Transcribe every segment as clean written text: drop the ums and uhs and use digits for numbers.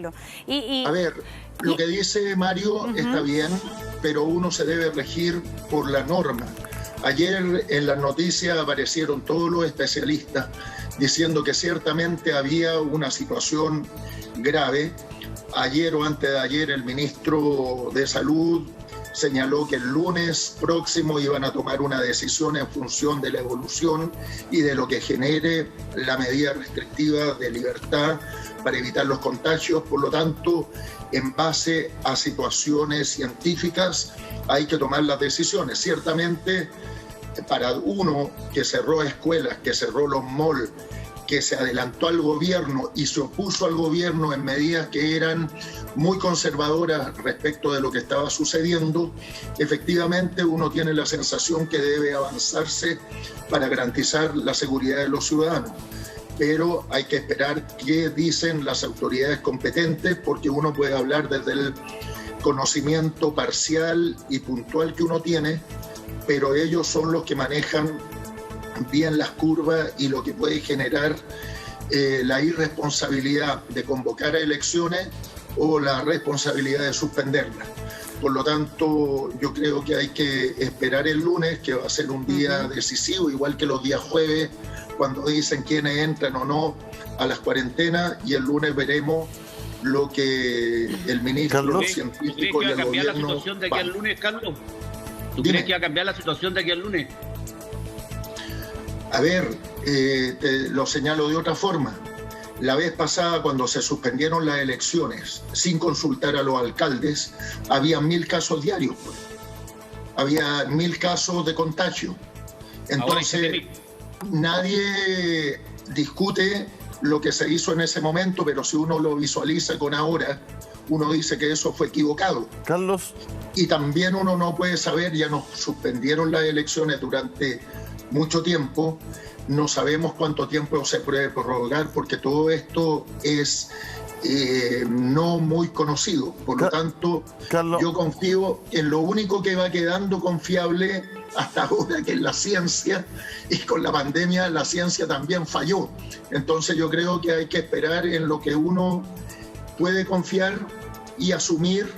Carlos. A ver, lo que dice Mario está bien, pero uno se debe regir por la norma. Ayer en las noticias aparecieron todos los especialistas diciendo que ciertamente había una situación grave. Ayer o antes de ayer el ministro de Salud señaló que el lunes próximo iban a tomar una decisión en función de la evolución y de lo que genere la medida restrictiva de libertad para evitar los contagios. Por lo tanto, en base a situaciones científicas hay que tomar las decisiones. Ciertamente, para uno que cerró escuelas, que cerró los malls, que se adelantó al gobierno y se opuso al gobierno en medidas que eran muy conservadoras respecto de lo que estaba sucediendo, efectivamente uno tiene la sensación que debe avanzarse para garantizar la seguridad de los ciudadanos. Pero hay que esperar qué dicen las autoridades competentes, porque uno puede hablar desde el conocimiento parcial y puntual que uno tiene, pero ellos son los que manejan bien las curvas y lo que puede generar la irresponsabilidad de convocar a elecciones o la responsabilidad de suspenderlas. Por lo tanto, yo creo que hay que esperar el lunes, que va a ser un día decisivo, igual que los días jueves, cuando dicen quiénes entran o no a las cuarentenas, y el lunes veremos lo que el ministro científico y el gobierno... ¿Tú crees que va a cambiar la situación de aquí al lunes, Carlos? ¿Tú crees que va a cambiar la situación de aquí al lunes? A ver, te lo señalo de otra forma. La vez pasada, cuando se suspendieron las elecciones sin consultar a los alcaldes, había 1000 casos diarios. Había 1000 casos de contagio. Entonces, nadie discute lo que se hizo en ese momento, pero si uno lo visualiza con ahora, uno dice que eso fue equivocado. Carlos. Y también uno no puede saber, ya nos suspendieron las elecciones durante mucho tiempo, no sabemos cuánto tiempo se puede prorrogar, porque todo esto es no muy conocido. Por lo tanto, Carlos, yo confío en lo único que va quedando confiable hasta ahora, que es la ciencia, y con la pandemia la ciencia también falló. Entonces yo creo que hay que esperar en lo que uno puede confiar y asumir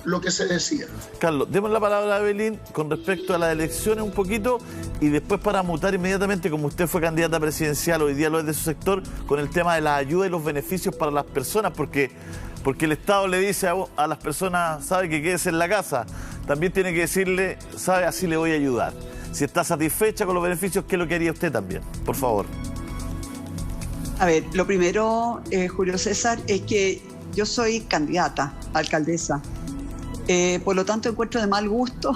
lo que se decía. Carlos, demos la palabra a Evelyn con respecto a las elecciones un poquito, y después para mutar inmediatamente, como usted fue candidata presidencial, hoy día lo es de su sector, con el tema de la ayuda y los beneficios para las personas, porque el Estado le dice a las personas, sabe, que quédese en la casa, también tiene que decirle, sabe, así le voy a ayudar. Si está satisfecha con los beneficios, ¿qué es lo que haría usted también? Por favor. A ver, lo primero, Julio César, es que yo soy candidata a alcaldesa. Por lo tanto, encuentro de mal gusto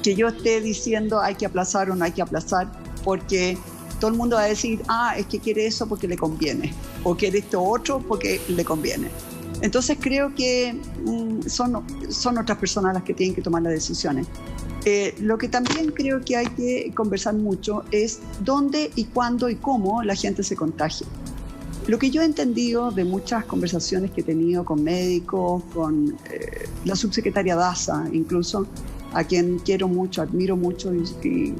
que yo esté diciendo hay que aplazar o no hay que aplazar, porque todo el mundo va a decir, es que quiere eso porque le conviene, o quiere esto otro porque le conviene. Entonces creo que son otras personas las que tienen que tomar las decisiones. Lo que también creo que hay que conversar mucho es dónde y cuándo y cómo la gente se contagia. Lo que yo he entendido de muchas conversaciones que he tenido con médicos, con la subsecretaria Daza, incluso, a quien quiero mucho, admiro mucho y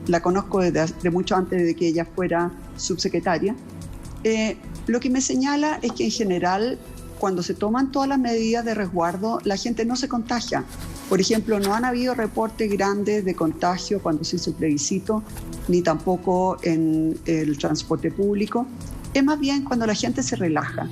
la conozco de mucho antes de que ella fuera subsecretaria, lo que me señala es que en general, cuando se toman todas las medidas de resguardo, la gente no se contagia. Por ejemplo, no han habido reportes grandes de contagio cuando se hizo el plebiscito, ni tampoco en el transporte público. Es más bien cuando la gente se relaja.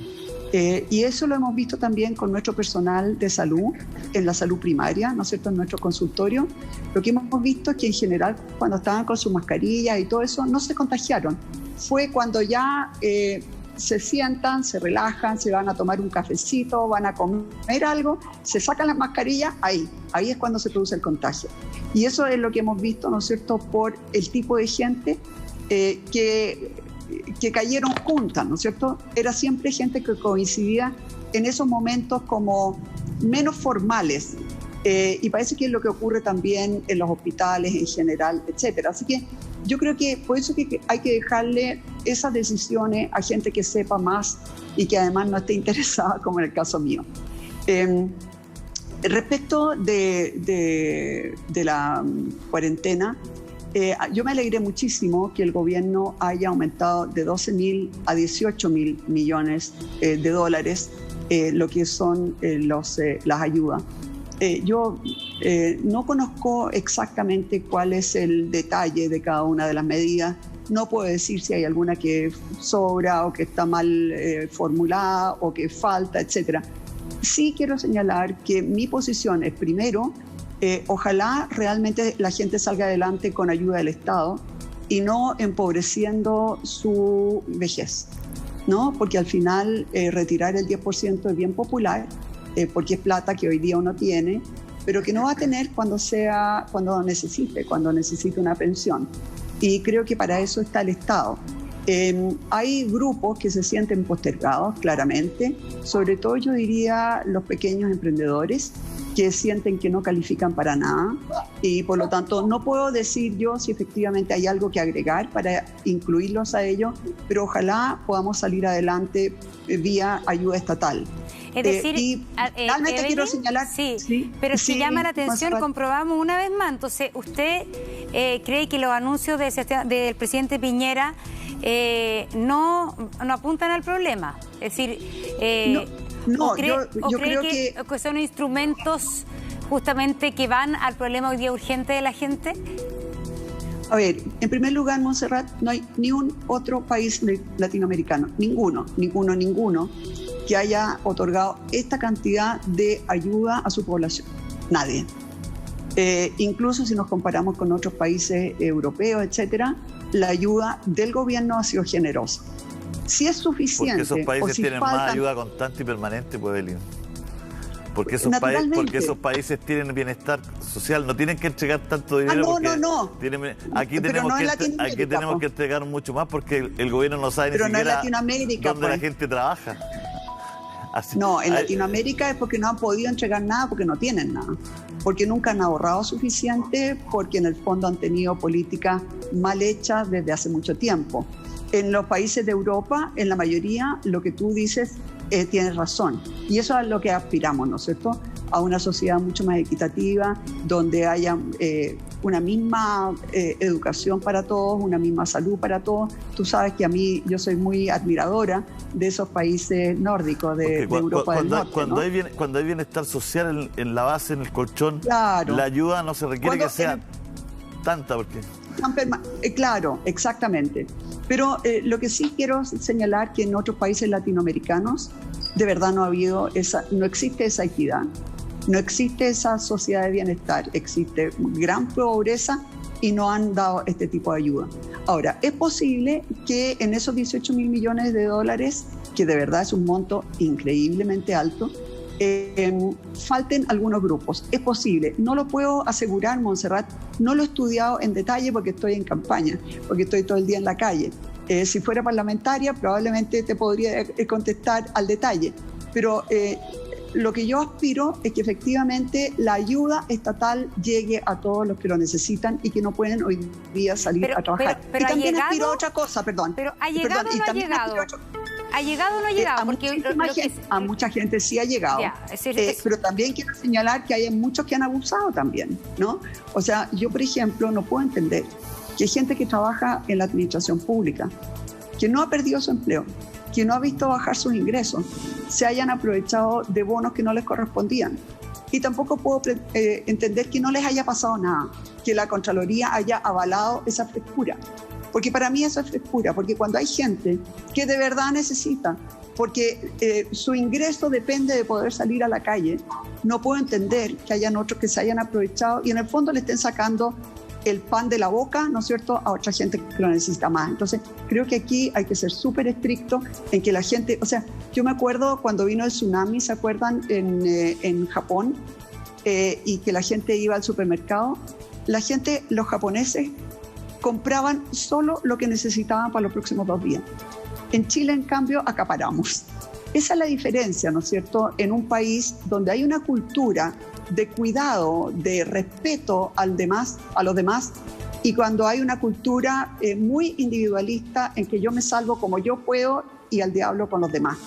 Y eso lo hemos visto también con nuestro personal de salud, en la salud primaria, ¿no es cierto?, en nuestro consultorio. Lo que hemos visto es que en general, cuando estaban con su mascarilla y todo eso, no se contagiaron. Fue cuando ya se sientan, se relajan, se van a tomar un cafecito, van a comer algo, se sacan las mascarillas, ahí es cuando se produce el contagio. Y eso es lo que hemos visto, ¿no es cierto?, por el tipo de gente que cayeron juntas, ¿no es cierto? Era siempre gente que coincidía en esos momentos como menos formales, y parece que es lo que ocurre también en los hospitales en general, etcétera. Así que yo creo que por eso que hay que dejarle esas decisiones a gente que sepa más y que además no esté interesada, como en el caso mío. Respecto de la cuarentena, yo me alegré muchísimo que el gobierno haya aumentado de 12.000 a 18.000 millones de dólares lo que son las ayudas. Yo no conozco exactamente cuál es el detalle de cada una de las medidas. No puedo decir si hay alguna que sobra o que está mal formulada o que falta, etc. Sí quiero señalar que mi posición es, primero, ojalá realmente la gente salga adelante con ayuda del Estado y no empobreciendo su vejez, ¿no? Porque al final retirar el 10% es bien popular, porque es plata que hoy día uno tiene, pero que no va a tener cuando necesite una pensión. Y creo que para eso está el Estado. Hay grupos que se sienten postergados, claramente, sobre todo yo diría los pequeños emprendedores, que sienten que no califican para nada, y por lo tanto no puedo decir yo si efectivamente hay algo que agregar para incluirlos a ellos, pero ojalá podamos salir adelante vía ayuda estatal. Es decir, y realmente quiero señalar... Sí, pero si llama la atención, comprobamos una vez más, entonces, ¿usted cree que los anuncios del presidente Piñera no apuntan al problema? Es decir, yo creo que son instrumentos justamente que van al problema hoy día urgente de la gente. A ver, en primer lugar, Montserrat, no hay ni un otro país latinoamericano, ninguno, que haya otorgado esta cantidad de ayuda a su población. Nadie. Incluso si nos comparamos con otros países europeos, etcétera, la ayuda del gobierno ha sido generosa. Si es suficiente... Porque esos países tienen más ayuda constante y permanente, pues, Evelyn. Porque esos países tienen bienestar social, no tienen que entregar tanto dinero. Aquí tenemos que entregar mucho más porque el gobierno no sabe ni siquiera dónde la gente trabaja. En Latinoamérica es porque no han podido entregar nada, porque no tienen nada, porque nunca han ahorrado suficiente, porque en el fondo han tenido políticas mal hechas desde hace mucho tiempo. En los países de Europa, en la mayoría, lo que tú dices tienes razón. Y eso es lo que aspiramos, ¿no es cierto? A una sociedad mucho más equitativa, donde haya una misma educación para todos, una misma salud para todos. Tú sabes que yo soy muy admiradora de esos países nórdicos de Europa del Norte. Cuando hay bienestar social en la base, en el colchón, claro, la ayuda no se requiere que sea tanta, porque... Claro, exactamente. Pero lo que sí quiero señalar que en otros países latinoamericanos de verdad no existe esa equidad, no existe esa sociedad de bienestar, existe gran pobreza y no han dado este tipo de ayuda. Ahora, es posible que en esos 18.000 millones de dólares, que de verdad es un monto increíblemente alto, falten algunos grupos. Es posible, no lo puedo asegurar, Montserrat, no lo he estudiado en detalle porque estoy en campaña, porque estoy todo el día en la calle. Si fuera parlamentaria probablemente te podría contestar al detalle, pero lo que yo aspiro es que efectivamente la ayuda estatal llegue a todos los que lo necesitan y que no pueden hoy día salir a trabajar. Pero y también aspiro a otra cosa, Pero ¿ha llegado o no ha llegado? ¿Ha llegado o no ha llegado? A mucha gente sí ha llegado, pero también quiero señalar que hay muchos que han abusado también, ¿no? O sea, yo, por ejemplo, no puedo entender que hay gente que trabaja en la administración pública, que no ha perdido su empleo, que no ha visto bajar sus ingresos, se hayan aprovechado de bonos que no les correspondían. Y tampoco puedo entender que no les haya pasado nada, que la Contraloría haya avalado esa frescura. Porque para mí eso es frescura, porque cuando hay gente que de verdad necesita, porque su ingreso depende de poder salir a la calle, no puedo entender que hayan otros que se hayan aprovechado y en el fondo le estén sacando el pan de la boca, ¿no es cierto?, a otra gente que lo necesita más. Entonces, creo que aquí hay que ser súper estricto en que la gente, o sea, yo me acuerdo cuando vino el tsunami, ¿se acuerdan?, en Japón, y que la gente iba al supermercado, los japoneses compraban solo lo que necesitaban para los próximos 2 días. En Chile, en cambio, acaparamos. Esa es la diferencia, ¿no es cierto?, en un país donde hay una cultura de cuidado, de respeto a los demás, y cuando hay una cultura muy individualista en que yo me salvo como yo puedo y al diablo con los demás.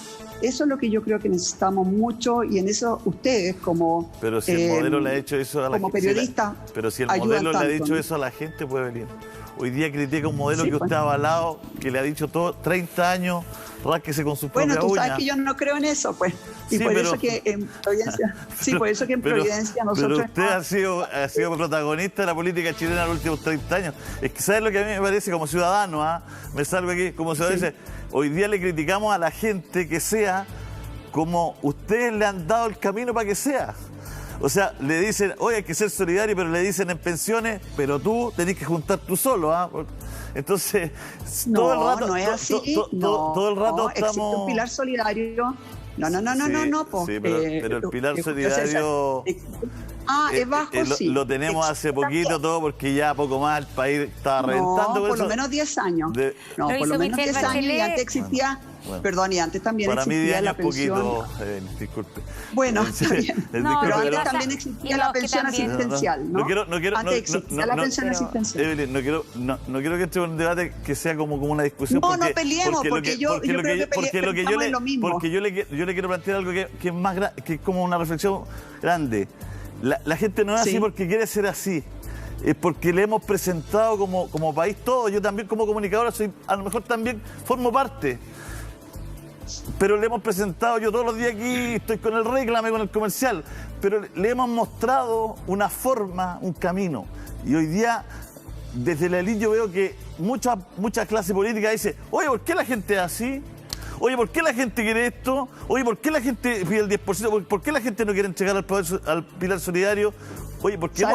Eso es lo que yo creo que necesitamos mucho y en eso ustedes como Pero si el modelo le ha hecho eso a la gente, como periodista, pero si el modelo le ha dicho eso a la gente, puede venir. hoy día critica un modelo que usted ha avalado, que le ha dicho todo, 30 años, rásquese con sus propias uñas. Bueno, tú sabes que yo no creo en eso, pues. Y por eso que en Providencia, nosotros... Pero usted ha sido protagonista de la política chilena los últimos 30 años. Es que, ¿sabes lo que a mí me parece como ciudadano? Me salgo aquí como ciudadano. Dice, hoy día le criticamos a la gente que sea como ustedes le han dado el camino para que sea. O sea, le dicen, oye, hay que ser solidario, pero le dicen en pensiones, pero tú tenés que juntar tú solo, Entonces, todo el rato... No es así. Todo el rato estamos... Existe un pilar solidario. No. Sí, pero el pilar solidario... es bajo, sí. Lo tenemos hace poquito todo, porque ya poco más el país estaba reventando. Por lo menos 10 años. Por lo menos 10 años y antes existía... Bueno, perdón, y antes también para existía mí la pensión. Poquito, disculpe. Bueno, está bien. Pero antes también existía la pensión asistencial, ¿no? Antes existía la pensión asistencial. Evelyn, no quiero que este sea un debate que sea como una discusión. No peleemos, porque yo creo que estamos en lo mismo. Porque yo le quiero plantear algo que es más que es como una reflexión grande. La gente no es así porque quiere ser así. Es porque le hemos presentado como país todo. Yo también como comunicadora a lo mejor también formo parte. Pero le hemos presentado, yo todos los días aquí estoy con el reclame, con el comercial, pero le hemos mostrado una forma, un camino. Y hoy día, desde la élite yo veo que mucha clase política dice, oye, ¿por qué la gente es así? Oye, ¿por qué la gente quiere esto? Oye, ¿por qué la gente pide el 10%? ¿Por qué la gente no quiere entregar al pilar solidario? Oye, porque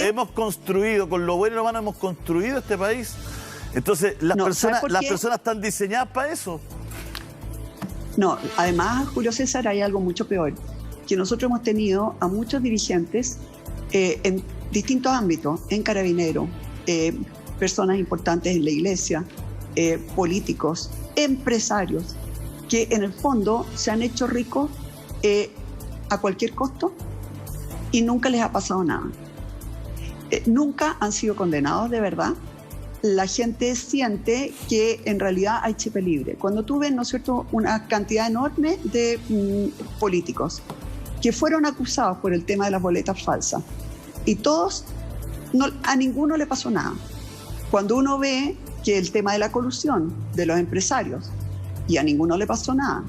hemos construido, con lo bueno y lo malo, hemos construido este país. Entonces, las personas están diseñadas para eso. No, además, Julio César, hay algo mucho peor, que nosotros hemos tenido a muchos dirigentes en distintos ámbitos, en Carabineros, personas importantes en la iglesia, políticos, empresarios, que en el fondo se han hecho ricos a cualquier costo y nunca les ha pasado nada. Nunca han sido condenados de verdad. La gente siente que en realidad hay chip libre. Cuando tú ves, ¿no es cierto?, una cantidad enorme de políticos que fueron acusados por el tema de las boletas falsas y todos, a ninguno le pasó nada. Cuando uno ve que el tema de la colusión de los empresarios y a ninguno le pasó nada.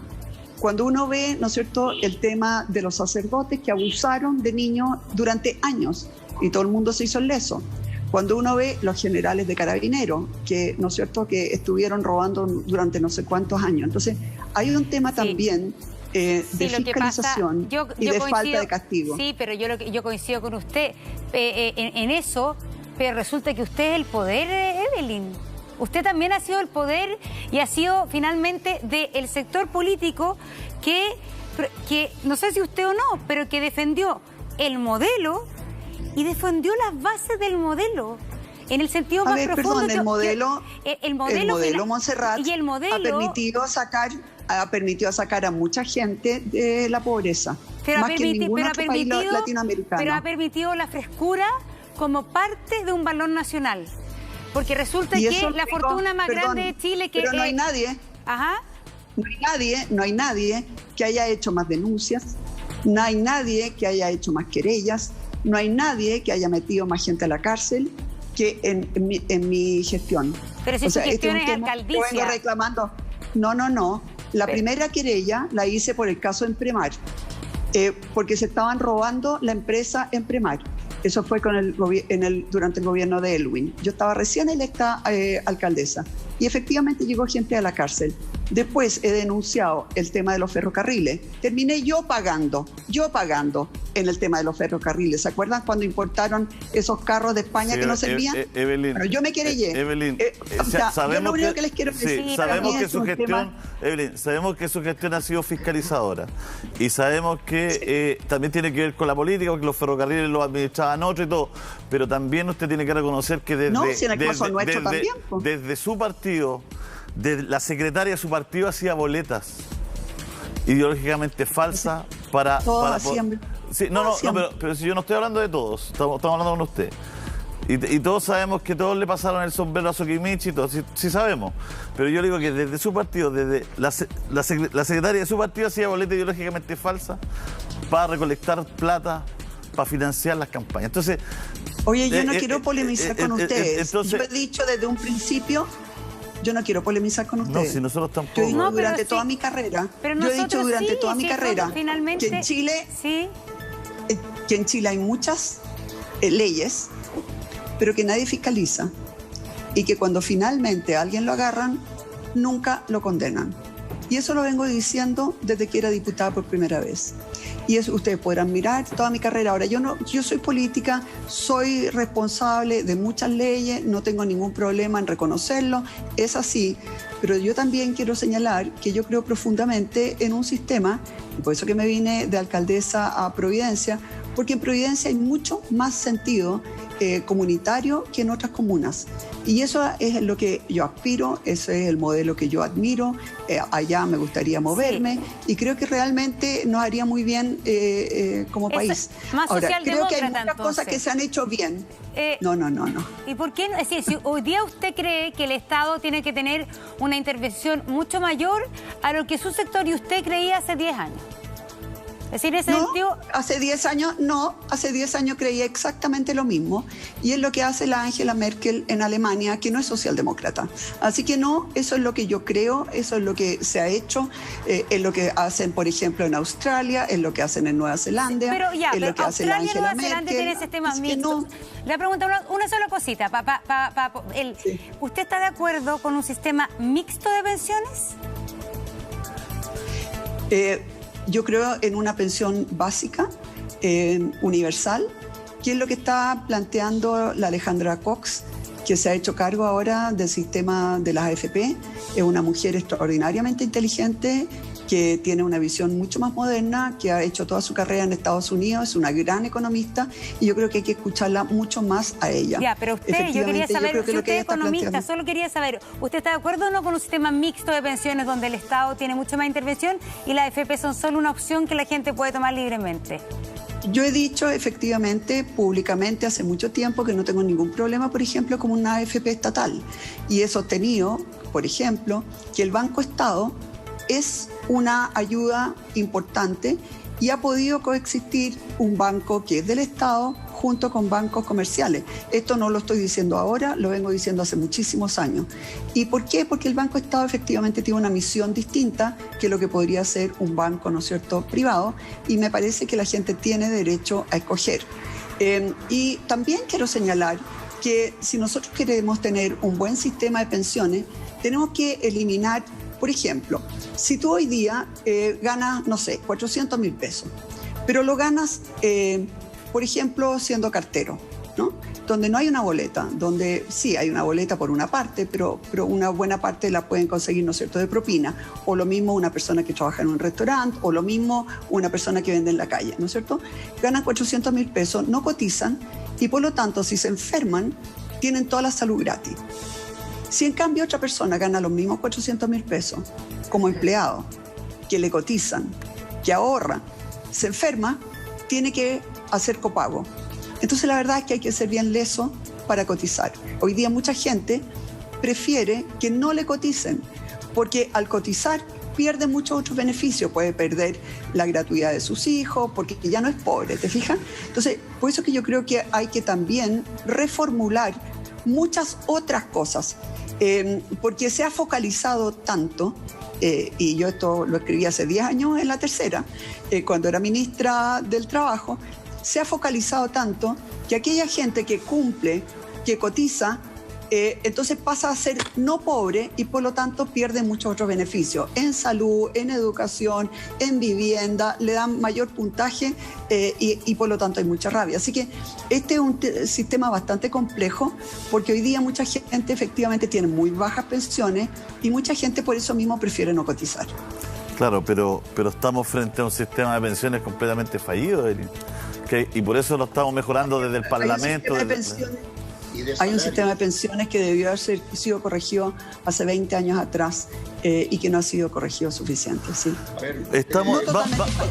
Cuando uno ve, ¿no es cierto?, el tema de los sacerdotes que abusaron de niños durante años y todo el mundo se hizo el leso. Cuando uno ve los generales de Carabineros, que, ¿no es cierto?, que estuvieron robando durante no sé cuántos años. Entonces, hay un tema también de fiscalización y de falta de castigo. Sí, pero yo coincido con usted en eso, pero resulta que usted es el poder, Evelyn. Usted también ha sido el poder y ha sido finalmente del sector político que, no sé si usted o no, pero que defendió el modelo y defendió las bases del modelo en el sentido más profundo. Perdón, el modelo Montserrat y el modelo ha permitido sacar a mucha gente de la pobreza, más que ningún otro país latinoamericano. Pero ha permitido la frescura como parte de un valor nacional, porque resulta que la fortuna más grande de Chile que... Pero no hay nadie. Ajá. No hay nadie que haya hecho más denuncias, no hay nadie que haya hecho más querellas, no hay nadie que haya metido más gente a la cárcel que en mi gestión. Pero si su gestión es alcaldicia. Vengo reclamando. No. La primera querella la hice por el caso Empremar, porque se estaban robando la empresa Empremar. Eso fue durante el gobierno de Elwin. Yo estaba recién electa alcaldesa y efectivamente llegó gente a la cárcel. Después he denunciado el tema de los ferrocarriles. Terminé yo pagando en el tema de los ferrocarriles. ¿Se acuerdan cuando importaron esos carros de España que no servían? Evelyn, pero yo me querellé. Evelyn, yo lo único que les quiero decir, sabemos que su gestión, Evelyn, sabemos que su gestión ha sido fiscalizadora y sabemos que también tiene que ver con la política, porque los ferrocarriles los administraban otros y todo, pero también usted tiene que reconocer que desde su partido, la secretaria de su partido hacía boletas ideológicamente falsas para sí, pero si yo no estoy hablando de todos, estamos hablando con usted. Y todos sabemos que todos le pasaron el sombrero a Sokimich y todo, sí sabemos. Pero yo digo que desde su partido, desde la secretaria de su partido hacía boletas ideológicamente falsas para recolectar plata, para financiar las campañas. Entonces, Oye, yo no quiero polemizar con ustedes. Entonces, yo he dicho desde un principio, yo no quiero polemizar con ustedes. No, si nosotros tampoco. Yo he dicho durante toda mi carrera, yo he dicho durante toda mi carrera finalmente, que en Chile, sí, que en Chile hay muchas leyes, pero que nadie fiscaliza y que cuando finalmente a alguien lo agarran, nunca lo condenan. Y eso lo vengo diciendo desde que era diputada por primera vez. Y eso ustedes podrán mirar toda mi carrera. Ahora, yo soy política, soy responsable de muchas leyes, no tengo ningún problema en reconocerlo, es así. Pero yo también quiero señalar que yo creo profundamente en un sistema, y por eso que me vine de alcaldesa a Providencia, porque en Providencia hay mucho más sentido comunitario que en otras comunas. Y eso es lo que yo aspiro, ese es el modelo que yo admiro, allá me gustaría moverme, y creo que realmente nos haría muy bien como país. Más ahora, creo que hay socialdemócrata, muchas cosas que se han hecho bien. No. ¿Y por qué no? Es decir, si hoy día usted cree que el Estado tiene que tener una intervención mucho mayor a lo que su sector y usted creía hace 10 años. Es decir, ese sentido... hace 10 años creía exactamente lo mismo, y es lo que hace la Angela Merkel en Alemania, que no es socialdemócrata. Así que no, eso es lo que yo creo, eso es lo que se ha hecho, es lo que hacen, por ejemplo, en Australia, es lo que hacen en Nueva Zelanda, es lo que hace la Angela Merkel. Zelanda tiene sistemas mixtos. Le voy a preguntar una sola cosita. Sí. ¿Usted está de acuerdo con un sistema mixto de pensiones? Yo creo en una pensión básica, universal, que es lo que está planteando la Alejandra Cox, que se ha hecho cargo ahora del sistema de las AFP. Es una mujer extraordinariamente inteligente, que tiene una visión mucho más moderna, que ha hecho toda su carrera en Estados Unidos, es una gran economista, y yo creo que hay que escucharla mucho más a ella. Ya, pero usted, yo quería saber, si usted es economista, solo quería saber, ¿usted está de acuerdo o no con un sistema mixto de pensiones donde el Estado tiene mucha más intervención y las AFP son solo una opción que la gente puede tomar libremente? Yo he dicho efectivamente, públicamente, hace mucho tiempo que no tengo ningún problema, por ejemplo, con una AFP estatal. Y he sostenido, por ejemplo, que el Banco Estado es una ayuda importante y ha podido coexistir un banco que es del Estado junto con bancos comerciales. Esto no lo estoy diciendo ahora, lo vengo diciendo hace muchísimos años. ¿Y por qué? Porque el Banco Estado efectivamente tiene una misión distinta que lo que podría ser un banco, ¿no es cierto?, privado, y me parece que la gente tiene derecho a escoger. Y también quiero señalar que si nosotros queremos tener un buen sistema de pensiones, tenemos que eliminar, por ejemplo, si tú hoy día ganas, no sé, 400.000 pesos, pero lo ganas, por ejemplo, siendo cartero, ¿no? Donde no hay una boleta, donde sí hay una boleta por una parte, pero una buena parte la pueden conseguir, ¿no es cierto?, de propina. O lo mismo una persona que trabaja en un restaurante, o lo mismo una persona que vende en la calle, ¿no es cierto? Ganan 400.000 pesos, no cotizan, y por lo tanto, si se enferman, tienen toda la salud gratis. Si en cambio otra persona gana los mismos 400.000 pesos como empleado, que le cotizan, que ahorra, se enferma, tiene que hacer copago. Entonces la verdad es que hay que ser bien leso para cotizar. Hoy día mucha gente prefiere que no le coticen, porque al cotizar pierde muchos otros beneficios. Puede perder la gratuidad de sus hijos, porque ya no es pobre, ¿te fijas? Entonces, por eso que yo creo que hay que también reformular muchas otras cosas, porque se ha focalizado tanto, y yo esto lo escribí hace 10 años en La Tercera, cuando era ministra del Trabajo, se ha focalizado tanto que aquella gente que cumple, que cotiza, entonces pasa a ser no pobre y por lo tanto pierde muchos otros beneficios en salud, en educación, en vivienda, le dan mayor puntaje y por lo tanto hay mucha rabia. Así que este es un sistema bastante complejo, porque hoy día mucha gente efectivamente tiene muy bajas pensiones y mucha gente por eso mismo prefiere no cotizar. Claro, pero estamos frente a un sistema de pensiones completamente fallido, Evelyn, y por eso lo estamos mejorando desde el Parlamento. Hay un sistema de pensiones que debió haber sido corregido hace 20 años atrás y que no ha sido corregido suficiente, sí.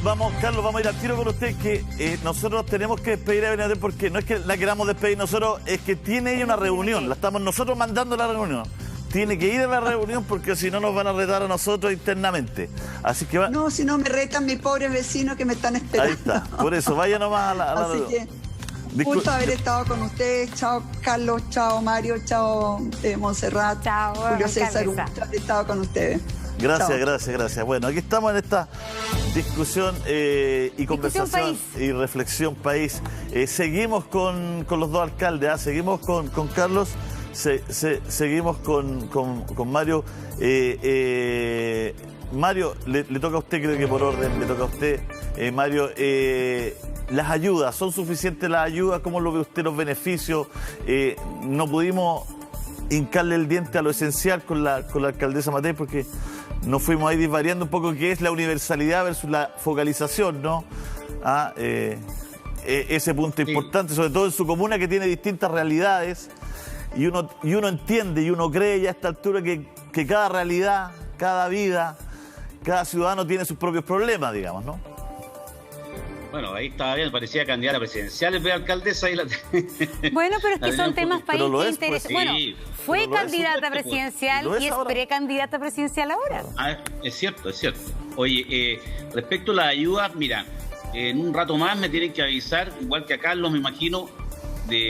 Vamos, Carlos, vamos a ir al tiro con usted, que nosotros tenemos que despedir a Evelyn, porque no es que la queramos despedir nosotros, es que tiene ella una reunión, la estamos nosotros mandando a la reunión. Tiene que ir a la reunión porque si no nos van a retar a nosotros internamente. Así que va... No, si no me retan mis pobres vecinos que me están esperando. Ahí está, por eso, vaya nomás a la Así que... Gusto haber estado con ustedes. Chao, Carlos. Chao, Mario. Chao, Montserrat. Chao, Julio César. Un alcaldesa. gusto haber estado con ustedes. Gracias, gracias. Bueno, aquí estamos en esta discusión y conversación país. y reflexión país. Seguimos con los dos alcaldes, ¿ah? Seguimos con Carlos, seguimos con Mario. Mario, le toca a usted, creo que por orden, le toca a usted. Mario, las ayudas, ¿son suficientes las ayudas? ¿Cómo lo ve usted los beneficios? No pudimos hincarle el diente a lo esencial con la alcaldesa Matei porque nos fuimos ahí disvariando un poco qué es la universalidad versus la focalización, ¿no? Ese punto importante, sobre todo en su comuna que tiene distintas realidades y uno entiende y uno cree ya a esta altura que cada realidad, cada vida, cada ciudadano tiene sus propios problemas, digamos, ¿no? Bueno, ahí estaba bien, parecía candidata presidencial en vez de alcaldesa. Bueno, pero es que son temas país Pero lo que es, pues, interesan. Bueno, sí, fue pero lo es, candidata pues. presidencial Lo es y es ahora. precandidata presidencial ahora. Es cierto, es cierto. Oye, respecto a las ayudas, mira, en un rato más me tienen que avisar, igual que a Carlos, me imagino,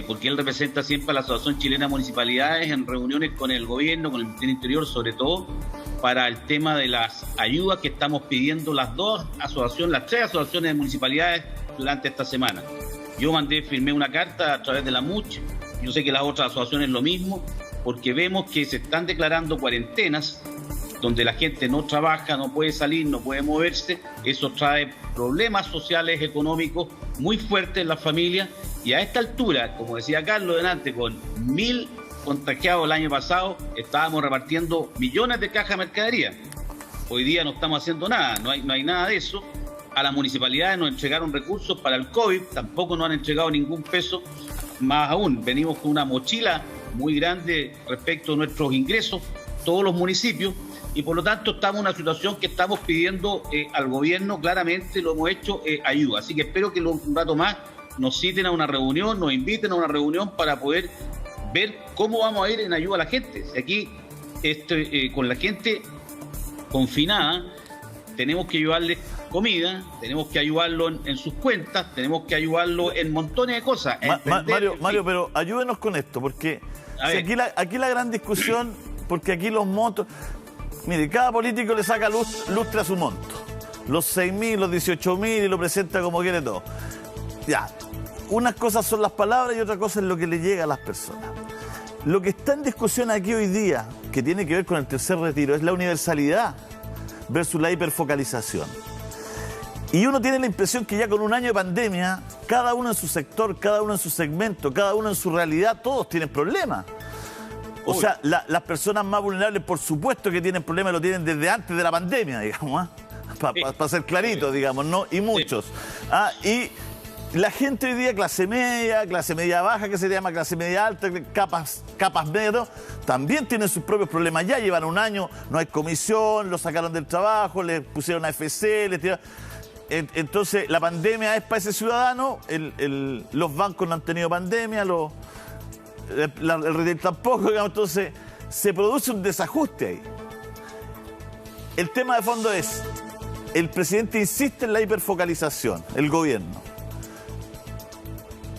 porque él representa siempre a la Asociación Chilena de Municipalidades en reuniones con el gobierno, con el Ministerio del Interior sobre todo, para el tema de las ayudas que estamos pidiendo las tres asociaciones de municipalidades durante esta semana. Yo firmé una carta a través de la MUCH, yo sé que las otras asociaciones lo mismo, porque vemos que se están declarando cuarentenas donde la gente no trabaja, no puede salir, no puede moverse. Eso trae problemas sociales, económicos muy fuertes en las familias, y a esta altura, como decía Carlos delante, con 1.000 contagiados el año pasado, estábamos repartiendo millones de cajas de mercadería. Hoy día no estamos haciendo nada, no hay nada de eso. A las municipalidades nos entregaron recursos para el COVID, tampoco nos han entregado ningún peso. Más aún, venimos con una mochila muy grande respecto a nuestros ingresos, todos los municipios, y por lo tanto estamos en una situación que estamos pidiendo al gobierno, claramente lo hemos hecho, ayuda. Así que espero que un rato más nos citen a una reunión, nos inviten a una reunión para poder ver cómo vamos a ir en ayuda a la gente. Aquí, con la gente confinada, tenemos que ayudarles comida, tenemos que ayudarlo en sus cuentas, tenemos que ayudarlo en montones de cosas. Mario, pero ayúdenos con esto, porque si aquí la gran discusión, porque aquí los montos... Mire, cada político le saca lustre a su monto. Los 6.000, los 18.000 y lo presenta como quiere todo. Ya, unas cosas son las palabras y otra cosa es lo que le llega a las personas. Lo que está en discusión aquí hoy día, que tiene que ver con el tercer retiro, es la universalidad versus la hiperfocalización. Y uno tiene la impresión que ya con un año de pandemia, cada uno en su sector, cada uno en su segmento, cada uno en su realidad, todos tienen problemas. O sea, las personas más vulnerables, por supuesto que tienen problemas, lo tienen desde antes de la pandemia, digamos, para ser claritos, digamos, ¿no? Y muchos. Y la gente hoy día, clase media baja, que se llama clase media alta, capas medias, ¿no? También tienen sus propios problemas. Ya llevan un año, no hay comisión, lo sacaron del trabajo, le pusieron a FC, le tiraron... Entonces, la pandemia es para ese ciudadano, los bancos no han tenido pandemia, el retail tampoco, digamos, entonces se produce un desajuste ahí. El tema de fondo es, el presidente insiste en la hiperfocalización, el gobierno.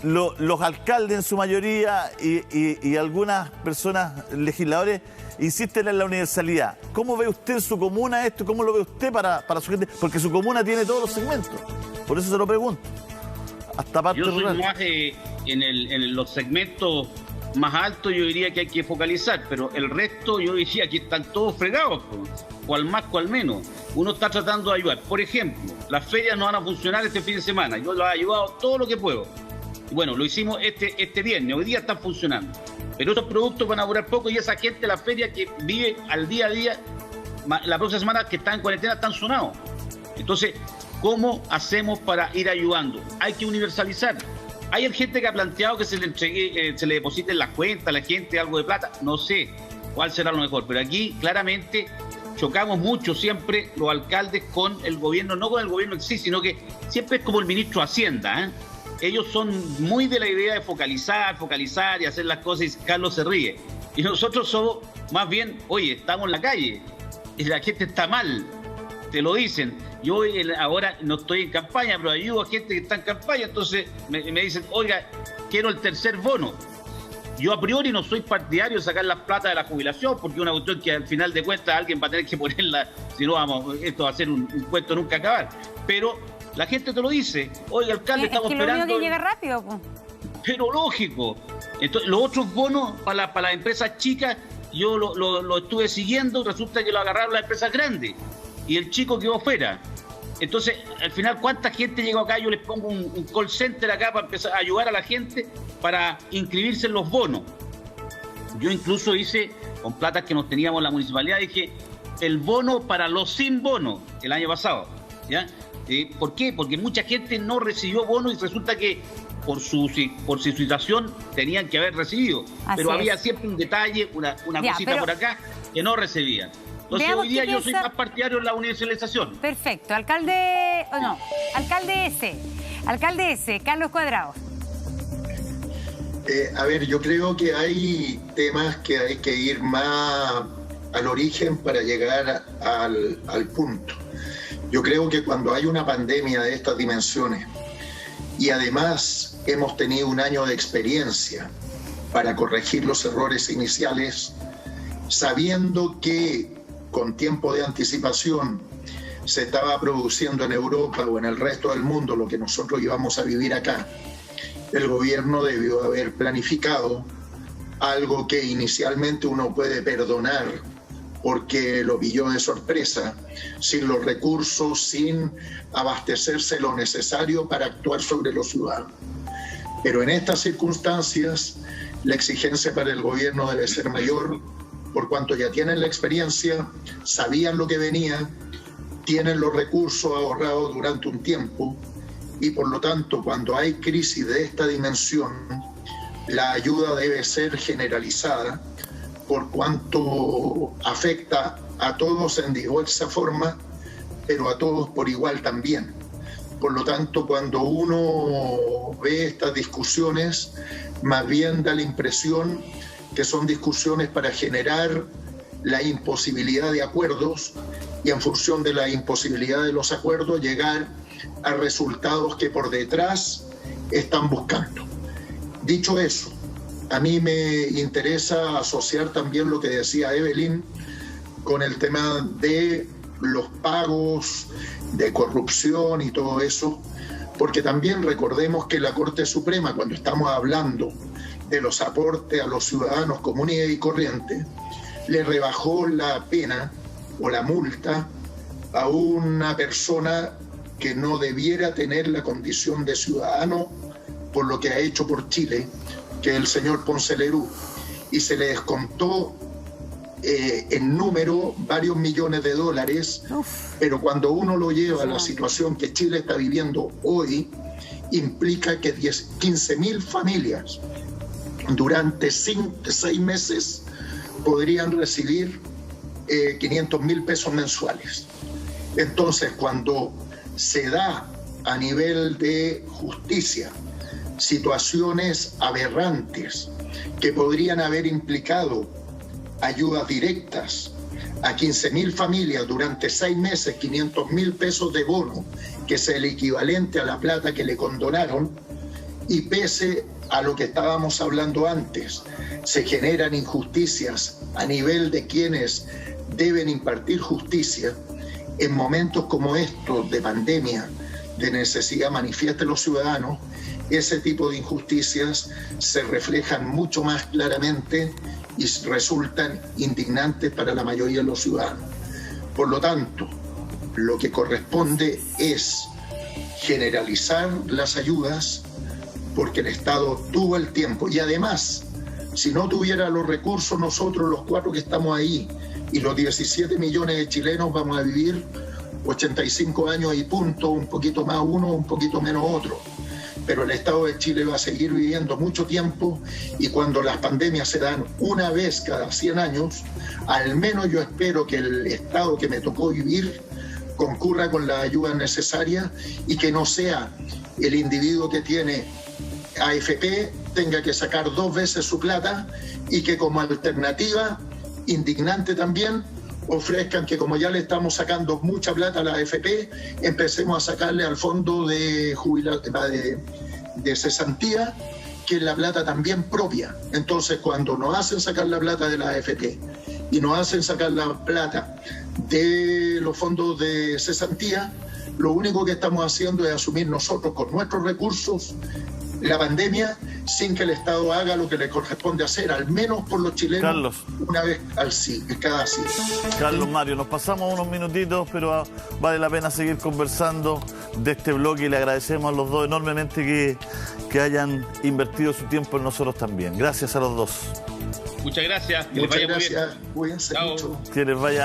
Los alcaldes en su mayoría y algunas personas, legisladores, insisten en la universalidad. ¿Cómo ve usted en su comuna esto? ¿Cómo lo ve usted para su gente? Porque su comuna tiene todos los segmentos. Por eso se lo pregunto. Hasta parte yo soy rural. más en los segmentos más altos, yo diría que hay que focalizar, pero el resto yo diría que están todos fregados, cual más, cual menos. Uno está tratando de ayudar. Por ejemplo, las ferias no van a funcionar este fin de semana. Yo las he ayudado todo lo que puedo. Y bueno, lo hicimos este viernes. Hoy día están funcionando. Pero esos productos van a durar poco y esa gente de la feria que vive al día a día, la próxima semana que está en cuarentena, están sonados. Entonces, ¿cómo hacemos para ir ayudando? Hay que universalizar. Hay gente que ha planteado que se le deposite en las cuentas a la gente algo de plata. No sé cuál será lo mejor, pero aquí claramente chocamos mucho siempre los alcaldes con el gobierno, no con el gobierno en sí, sino que siempre es como el ministro de Hacienda, ¿eh? Ellos son muy de la idea de focalizar y hacer las cosas, y Carlos se ríe. Y nosotros somos más bien, oye, estamos en la calle y la gente está mal, te lo dicen. yo ahora no estoy en campaña, pero ayudo a gente que está en campaña, entonces me dicen, oiga, quiero el tercer bono. Yo a priori no soy partidario de sacar las plata de la jubilación, porque es una cuestión que al final de cuentas alguien va a tener que ponerla, si no esto va a ser un cuento nunca acabar. Pero la gente te lo dice, oiga, alcalde, estamos esperando... Es que lo único que llega rápido, pues. Pero lógico. Entonces, los otros bonos para las empresas chicas, yo lo estuve siguiendo, resulta que lo agarraron las empresas grandes y el chico quedó fuera. Entonces, al final, ¿cuánta gente llegó acá? Yo les pongo un call center acá para empezar a ayudar a la gente para inscribirse en los bonos. Yo incluso hice, con platas que nos teníamos en la municipalidad, dije, el bono para los sin bono el año pasado, ¿ya? ¿Por qué? Porque mucha gente no recibió bono y resulta que por su situación tenían que haber recibido. Pero había siempre un detalle, una cosita por acá que no recibían. Entonces hoy día yo soy más partidario de la universalización. Perfecto. Alcalde S, Carlos Cuadrado. A ver, yo creo que hay temas que hay que ir más al origen para llegar al punto. Yo creo que cuando hay una pandemia de estas dimensiones y además hemos tenido un año de experiencia para corregir los errores iniciales, sabiendo que con tiempo de anticipación se estaba produciendo en Europa o en el resto del mundo lo que nosotros íbamos a vivir acá, el gobierno debió haber planificado algo que inicialmente uno puede perdonar porque lo pilló de sorpresa, sin los recursos, sin abastecerse lo necesario para actuar sobre los ciudadanos. Pero en estas circunstancias, la exigencia para el gobierno debe ser mayor, por cuanto ya tienen la experiencia, sabían lo que venía, tienen los recursos ahorrados durante un tiempo, y por lo tanto, cuando hay crisis de esta dimensión, la ayuda debe ser generalizada, por cuanto afecta a todos en diversa forma, pero a todos por igual también. Por lo tanto, cuando uno ve estas discusiones, más bien da la impresión que son discusiones para generar la imposibilidad de acuerdos y en función de la imposibilidad de los acuerdos llegar a resultados que por detrás están buscando. Dicho eso, a mí me interesa asociar también lo que decía Evelyn con el tema de los pagos, de corrupción y todo eso, porque también recordemos que la Corte Suprema, cuando estamos hablando de los aportes a los ciudadanos comunes y corrientes, le rebajó la pena o la multa a una persona que no debiera tener la condición de ciudadano por lo que ha hecho por Chile, que es el señor Ponce Lerú, y se le descontó en número varios millones de dólares, pero cuando uno lo lleva a la situación que Chile está viviendo hoy, implica que 15.000 familias durante 6 meses podrían recibir 500.000 pesos mensuales. Entonces, cuando se da a nivel de justicia situaciones aberrantes que podrían haber implicado ayudas directas a 15.000 familias durante 6 meses, 500.000 pesos de bono, que es el equivalente a la plata que le condonaron, y pese a lo que estábamos hablando antes, se generan injusticias a nivel de quienes deben impartir justicia. En momentos como estos de pandemia, de necesidad manifiesta de los ciudadanos, ese tipo de injusticias se reflejan mucho más claramente y resultan indignantes para la mayoría de los ciudadanos. Por lo tanto, lo que corresponde es generalizar las ayudas, porque el Estado tuvo el tiempo y además, si no tuviera los recursos, nosotros los 4 que estamos ahí y los 17 millones de chilenos vamos a vivir 85 años y punto, un poquito más uno, un poquito menos otro. Pero el Estado de Chile va a seguir viviendo mucho tiempo y cuando las pandemias se dan una vez cada 100 años, al menos yo espero que el Estado que me tocó vivir concurra con la ayuda necesaria y que no sea el individuo que tiene AFP tenga que sacar 2 veces su plata y que como alternativa, indignante también, ofrezcan que, como ya le estamos sacando mucha plata a la AFP, empecemos a sacarle al fondo de cesantía, que es la plata también propia. Entonces, cuando nos hacen sacar la plata de la AFP y nos hacen sacar la plata de los fondos de cesantía, lo único que estamos haciendo es asumir nosotros con nuestros recursos la pandemia sin que el Estado haga lo que le corresponde hacer, al menos por los chilenos, Carlos, una vez cada siglo. Carlos Mario, nos pasamos unos minutitos, pero vale la pena seguir conversando de este bloque y le agradecemos a los dos enormemente que hayan invertido su tiempo en nosotros también. Gracias a los dos. Muchas gracias. Muchas gracias. Cuídense mucho. Que les vaya